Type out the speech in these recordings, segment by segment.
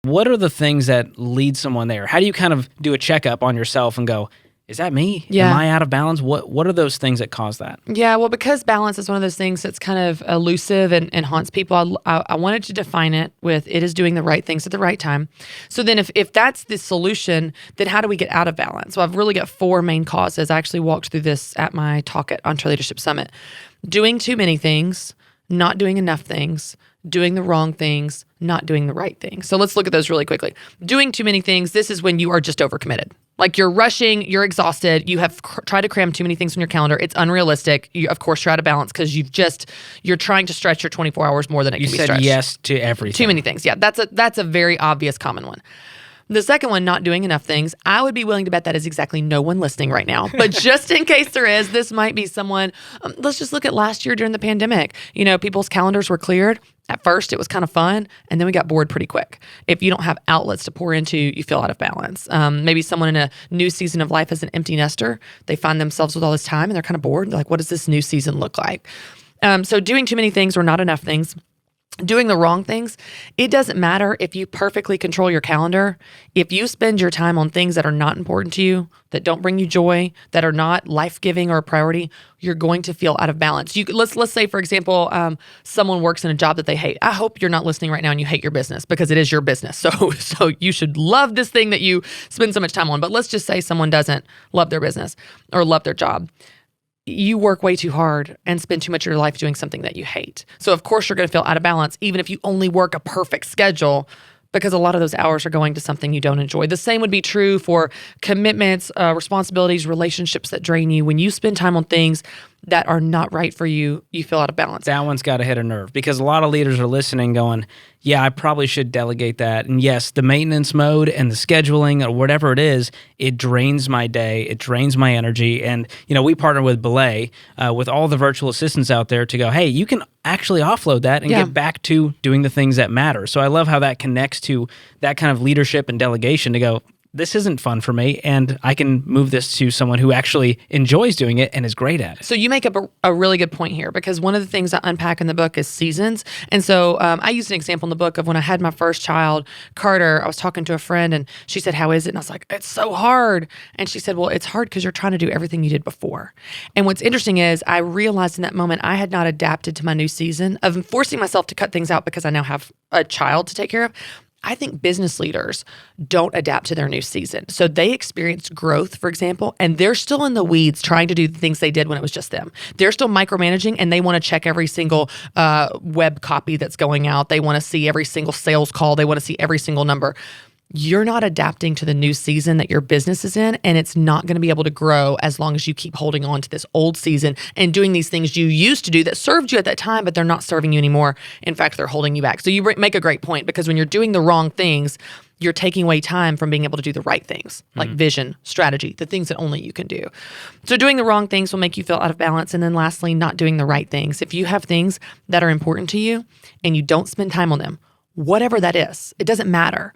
What are the things that lead someone there? How do you kind of do a checkup on yourself and go, is that me? Yeah. Am I out of balance? What are those things that cause that? Yeah, well, because balance is one of those things that's kind of elusive and haunts people, I wanted to define it with it is doing the right things at the right time. So then if that's the solution, then how do we get out of balance? So I've really got 4 main causes. I actually walked through this at my talk at EntreLeadership Summit. Doing too many things, not doing enough things, doing the wrong things, not doing the right things. So let's look at those really quickly. Doing too many things, this is when you are just overcommitted. Like you're rushing, you're exhausted, you have tried to cram too many things on your calendar. It's unrealistic. You, of course, you're out of balance because you're trying to stretch your 24 hours more than it can be stretched. You said yes to everything. Too many things. Yeah, that's a very obvious common one. The second one, not doing enough things, I would be willing to bet that is exactly no one listening right now. But just in case there is, this might be someone. Let's just look at last year during the pandemic. People's calendars were cleared. At first, it was kind of fun, and then we got bored pretty quick. If you don't have outlets to pour into, you feel out of balance. Maybe someone in a new season of life as an empty nester, they find themselves with all this time, and they're kind of bored. They're like, what does this new season look like? So doing too many things or not enough things. Doing the wrong things, it doesn't matter if you perfectly control your calendar. If you spend your time on things that are not important to you, that don't bring you joy, that are not life-giving or a priority, you're going to feel out of balance. Let's say, for example, someone works in a job that they hate. I hope you're not listening right now and you hate your business because it is your business. So you should love this thing that you spend so much time on. But let's just say someone doesn't love their business or love their job. You work way too hard and spend too much of your life doing something that you hate. So of course you're going to feel out of balance, even if you only work a perfect schedule, because a lot of those hours are going to something you don't enjoy. The same would be true for commitments, responsibilities, relationships that drain you. When you spend time on things that are not right for you, you feel out of balance. That one's got to hit a nerve because a lot of leaders are listening going, yeah, I probably should delegate that. And yes, the maintenance mode and the scheduling or whatever it is, it drains my day. It drains my energy. And, we partner with Belay, with all the virtual assistants out there to go, hey, you can actually offload that and get back to doing the things that matter. So I love how that connects to that kind of leadership and delegation to go, this isn't fun for me, and I can move this to someone who actually enjoys doing it and is great at it. So you make up a really good point here, because one of the things I unpack in the book is seasons. And so I used an example in the book of when I had my first child, Carter. I was talking to a friend, and she said, how is it? And I was like, it's so hard. And she said, well, it's hard because you're trying to do everything you did before. And what's interesting is I realized in that moment I had not adapted to my new season of forcing myself to cut things out because I now have a child to take care of. I think business leaders don't adapt to their new season. So they experience growth, for example, and they're still in the weeds trying to do the things they did when it was just them. They're still micromanaging, and they want to check every single web copy that's going out. They want to see every single sales call. They want to see every single number. You're not adapting to the new season that your business is in, and it's not going to be able to grow as long as you keep holding on to this old season and doing these things you used to do that served you at that time, but they're not serving you anymore. In fact, they're holding you back. So you make a great point, because when you're doing the wrong things, you're taking away time from being able to do the right things, like vision, strategy, the things that only you can do. So doing the wrong things will make you feel out of balance. And then lastly, not doing the right things. If you have things that are important to you and you don't spend time on them, whatever that is, it doesn't matter.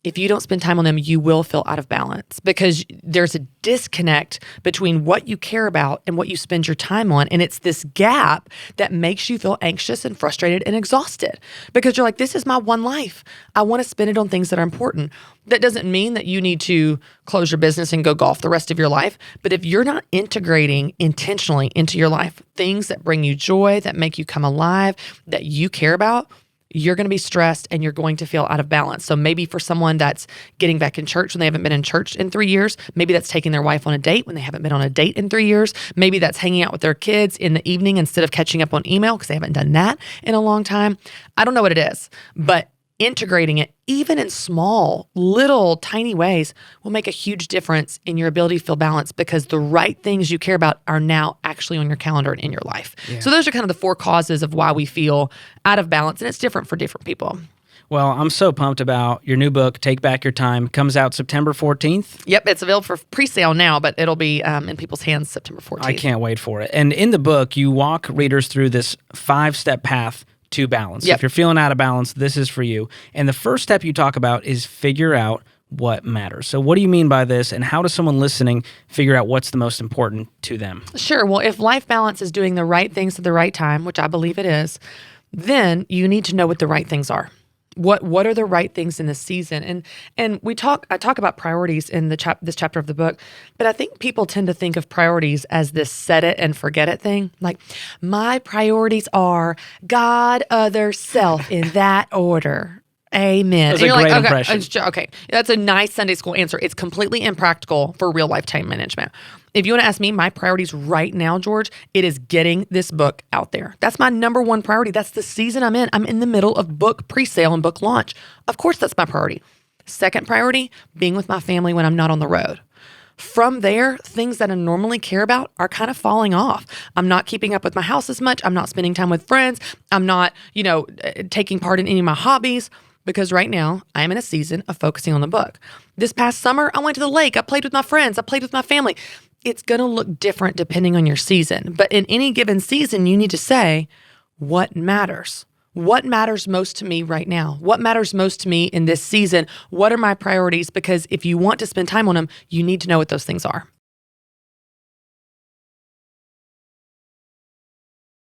If you don't spend time on them, you will feel out of balance, because there's a disconnect between what you care about and what you spend your time on. And it's this gap that makes you feel anxious and frustrated and exhausted, because you're like, this is my one life. I want to spend it on things that are important. That doesn't mean that you need to close your business and go golf the rest of your life. But if you're not integrating intentionally into your life things that bring you joy, that make you come alive, that you care about, you're going to be stressed and you're going to feel out of balance. So maybe for someone that's getting back in church when they haven't been in church in 3 years, maybe that's taking their wife on a date when they haven't been on a date in 3 years. Maybe that's hanging out with their kids in the evening instead of catching up on email because they haven't done that in a long time. I don't know what it is, but integrating it, even in small, little, tiny ways, will make a huge difference in your ability to feel balanced, because the right things you care about are now actually on your calendar and in your life. Yeah. So those are kind of the 4 causes of why we feel out of balance, and it's different for different people. Well, I'm so pumped about your new book, Take Back Your Time. Comes out September 14th. Yep, it's available for pre-sale now, but it'll be in people's hands September 14th. I can't wait for it. And in the book, you walk readers through this 5-step path to balance. Yep. If you're feeling out of balance, this is for you. And the first step you talk about is figure out what matters. So what do you mean by this, and how does someone listening figure out what's the most important to them? Sure. Well, if life balance is doing the right things at the right time, which I believe it is, then you need to know what the right things are. What are the right things in this season? And I talk about priorities in this chapter of the book, but I think people tend to think of priorities as this set it and forget it thing. Like, my priorities are God, other, self in that order. Amen. That's a great impression. Okay, that's a nice Sunday school answer. It's completely impractical for real life time management. If you want to ask me my priorities right now, George, it is getting this book out there. That's my number one priority. That's the season I'm in. I'm in the middle of book pre-sale and book launch. Of course, that's my priority. Second priority, being with my family when I'm not on the road. From there, things that I normally care about are kind of falling off. I'm not keeping up with my house as much. I'm not spending time with friends. I'm not, taking part in any of my hobbies. Because right now, I am in a season of focusing on the book. This past summer, I went to the lake. I played with my friends. I played with my family. It's going to look different depending on your season. But in any given season, you need to say, what matters? What matters most to me right now? What matters most to me in this season? What are my priorities? Because if you want to spend time on them, you need to know what those things are.